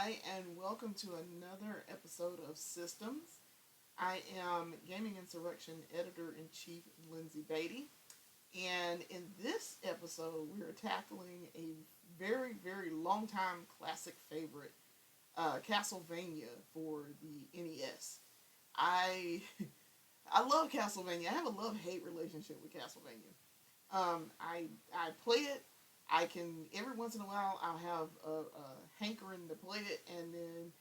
Hi, and welcome to another episode of Systems. I am Gaming Insurrection Editor-in-Chief Lyndsey Beatty, and in this episode, we are tackling a very, very long time classic favorite, Castlevania for the NES. I I love Castlevania. I have a love-hate relationship with Castlevania. I play it. I can every once in a while I'll have a hankering to play it, and then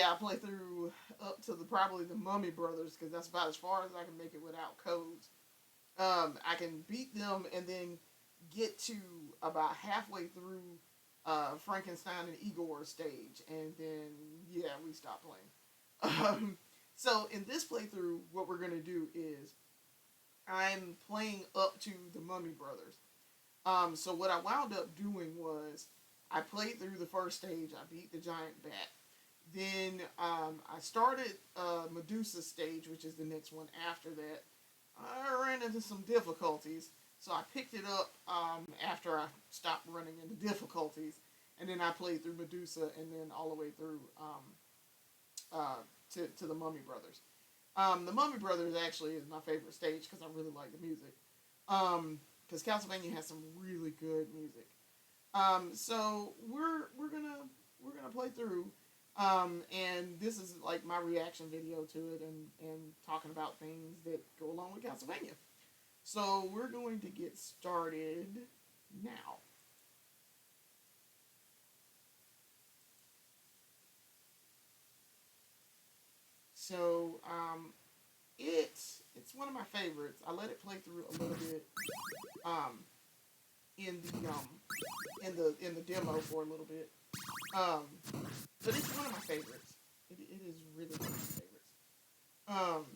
I play through up to the probably the Mummy Brothers because that's about as far as I can make it without codes. I can beat them and then get to about halfway through Frankenstein and Igor stage, and then we stop playing. So in this playthrough, what we're gonna do is I'm playing up to the Mummy Brothers. So what I wound up doing was I played through the first stage. I beat the giant bat. Then I started Medusa stage, which is the next one after that. I ran into some difficulties, so I picked it up after I stopped running into difficulties, and then I played through Medusa, and then all the way through to the Mummy Brothers. The Mummy Brothers actually is my favorite stage because I really like the music. Because Castlevania has some really good music. So we're gonna play through, and this is like my reaction video to it, and talking about things that go along with Castlevania. So we're going to get started now. So it's one of my favorites. I let it play through a little bit um, in the demo for a little bit. But it's one of my favorites. It is really one of my favorites. Um,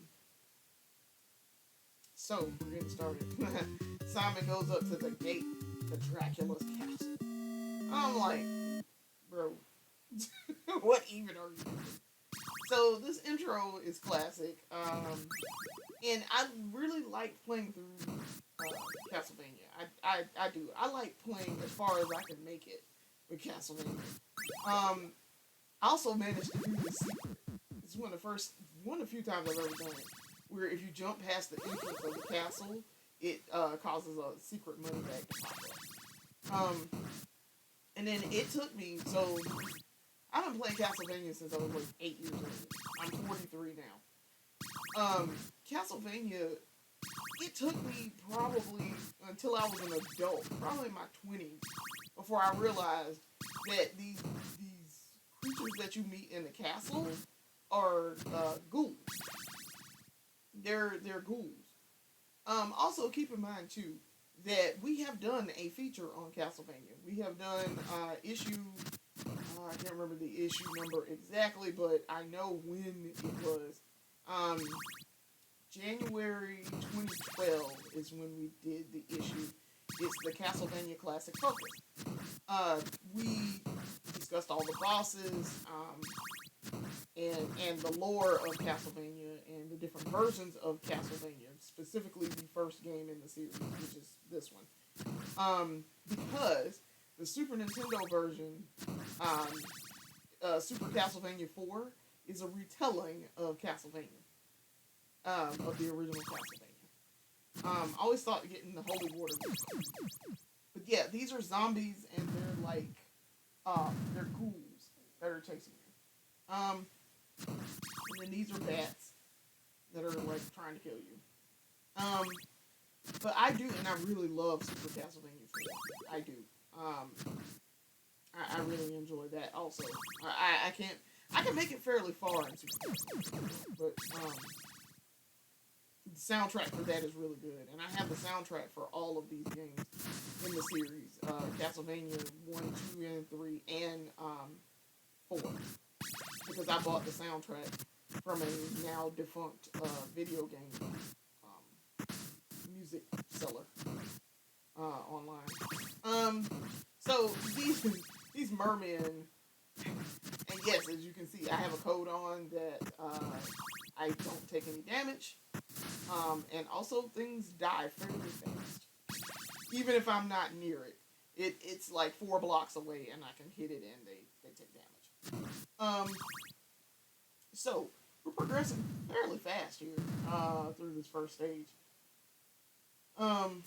so we're getting started. Simon goes up to the gate to Dracula's castle. I'm like, bro, what even are you doing? So this intro is classic, and I really like playing through Castlevania. I do. I like playing as far as I can make it with Castlevania. I also managed to do this secret. It's one of the few times I've ever done it, where if you jump past the entrance of the castle, it causes a secret money bag to pop up. And then it took me so I've been playing Castlevania since I was like 8 years old. I'm 43 now. Castlevania, it took me probably until I was an adult, probably in my 20s, before I realized that these creatures that you meet in the castle are ghouls. They're ghouls. Also keep in mind too that we have done a feature on Castlevania. We have done issue. I can't remember the issue number exactly, but I know when it was. January 2012 is when we did the issue. It's the Castlevania Classic Focus. We discussed all the bosses, and the lore of Castlevania and the different versions of Castlevania, specifically the first game in the series, which is this one. Because the Super Nintendo version, Super Castlevania 4, is a retelling of Castlevania, of the original Castlevania. I always thought getting the Holy Water was cool. But yeah, these are zombies, and they're like, they're ghouls that are chasing you. And then these are bats that are like trying to kill you. Um, but I do, and I really love Super Castlevania 4. I do. I really enjoy that also. I can make it fairly far in Super Castlevania, but the soundtrack for that is really good, and I have the soundtrack for all of these games in the series: Castlevania 1, 2, and 3, and 4, because I bought the soundtrack from a now defunct video game music seller online. So these mermen, and yes, as you can see, I have a code on that I don't take any damage, and also things die fairly fast, even if I'm not near it. It's like 4 blocks away, and I can hit it, and they take damage. Um, so we're progressing fairly fast here through this first stage. Um,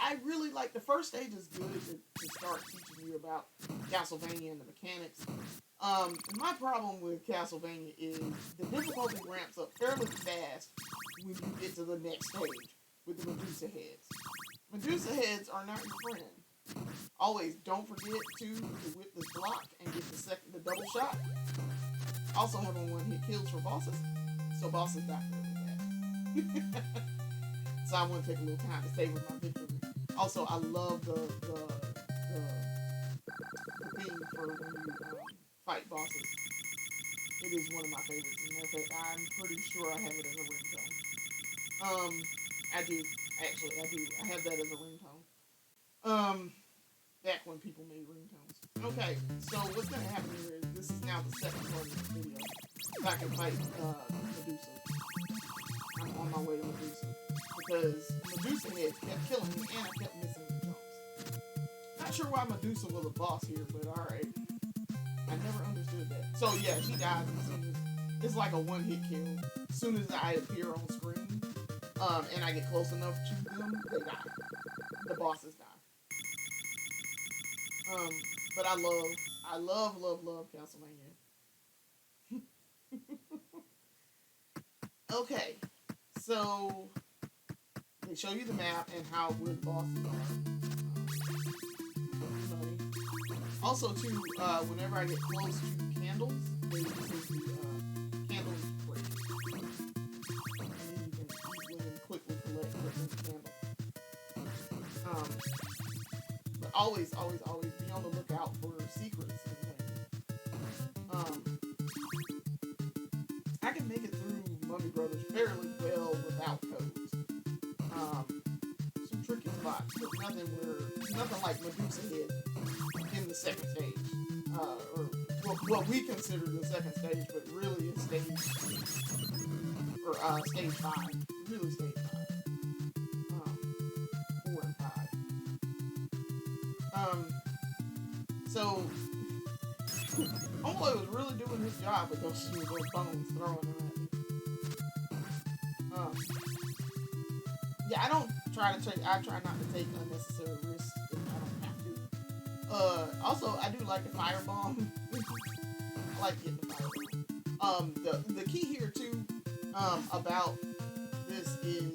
I really like the first stage is good to start teaching you about Castlevania and the mechanics. My problem with Castlevania is the difficulty ramps up fairly fast when you get to the next stage with the Medusa heads. Medusa heads are not your friend. Always don't forget to whip this block and get the double shot. Also having one hit kills for bosses, so bosses die fairly fast. So I want to take a little time to savor my victory. Also, I love the theme for when you fight bosses. It is one of my favorites. As a matter of fact, I'm pretty sure I have it as a ringtone. I do. Actually, I do. I have that as a ringtone. Back when people made ringtones. Okay, so what's going to happen here is this is now the second part of the video. If I can fight Medusa. I'm on my way to Medusa. Because Medusa heads kept killing me and I kept missing the jumps. Not sure why Medusa was a boss here, but alright. I never understood that. So yeah, she dies as soon as it's like a one-hit kill. As soon as I appear on screen, and I get close enough to them, they die. The bosses die. But I love Castlevania. Okay, so they show you the map and where the bosses are. Also, too, whenever I get close to candles, they use the candles break. And then you can easily and quickly collect different candles. But always be on the lookout for secrets and things. I can make it through Mummy Brothers fairly well without codes. Some tricky spots, but nothing like Medusa head in the second stage, or what we consider the second stage, but really it's stage 5, really stage 5, 4 and 5. So Homeboy was really doing his job with those bones throwing them at me. Yeah, I try not to take unnecessary risks if I don't have to. Also, I do like the firebomb. I like getting the firebomb. The key here too, about this is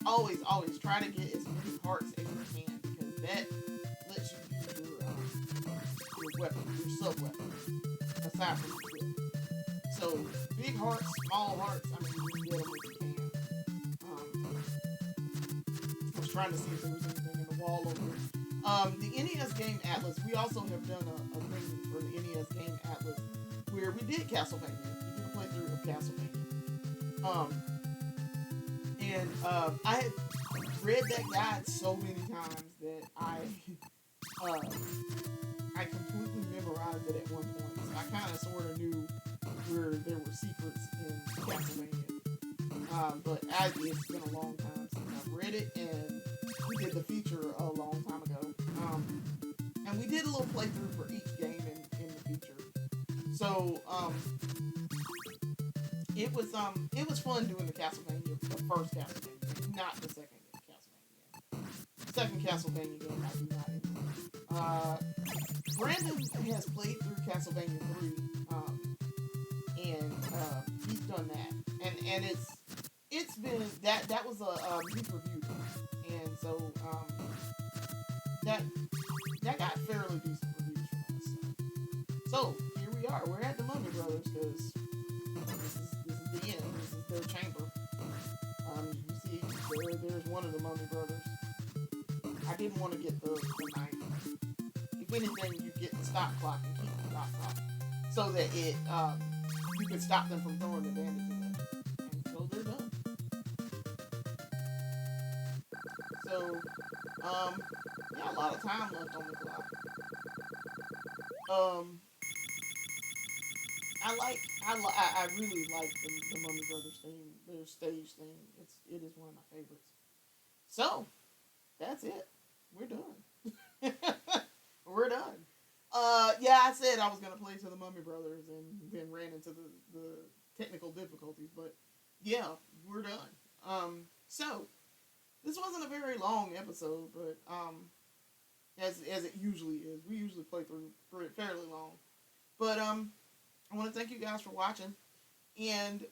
always try to get as many hearts as you can, because that lets you use your weapon, your sub weapon, aside from your whip. So big hearts, small hearts, I mean you can get them if you can. I was trying to see if there was anything in the wall over here. The NES Game Atlas, we also have done a thing for the NES Game Atlas where we did Castlevania. We did a playthrough of Castlevania. I had read that guide so many times that I completely memorized it at one point. So I kind of sort of knew where there were secrets in Castlevania. But it's been a long time since I've read it, and we did the feature a long time ago. And we did a little playthrough for each game in the feature. So it was fun doing the Castlevania, the first Castlevania, not the second Castlevania. Second Castlevania game I do not enjoy. Brandon has played through Castlevania 3, and he's done that, and it's been that was a deep review, and so that got fairly decent reviews from us. So here we are. We're at the Mummy Brothers because this is the end. This is their chamber. You see, there's one of the Mummy Brothers. I didn't want to get the knife. If anything, you get the stop clock and keep the stop clock so that you can stop them from throwing the bandages at you. And so they're done. So, yeah, a lot of time left on the clock. I really like the Mummy Brothers theme, their stage theme. It is one of my favorites. So, that's it. We're done. We're done. Yeah, I said I was going to play to the Mummy Brothers and then ran into the technical difficulties. But yeah, we're done. So this wasn't a very long episode, but as it usually is, we usually play through fairly long. But I want to thank you guys for watching, and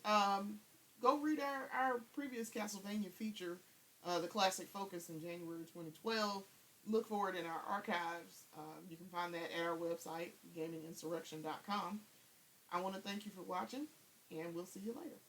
go read our previous Castlevania feature, the Classic Focus in January 2012. Look for it in our archives. You can find that at our website, gaminginsurrection.com. I want to thank you for watching, and we'll see you later.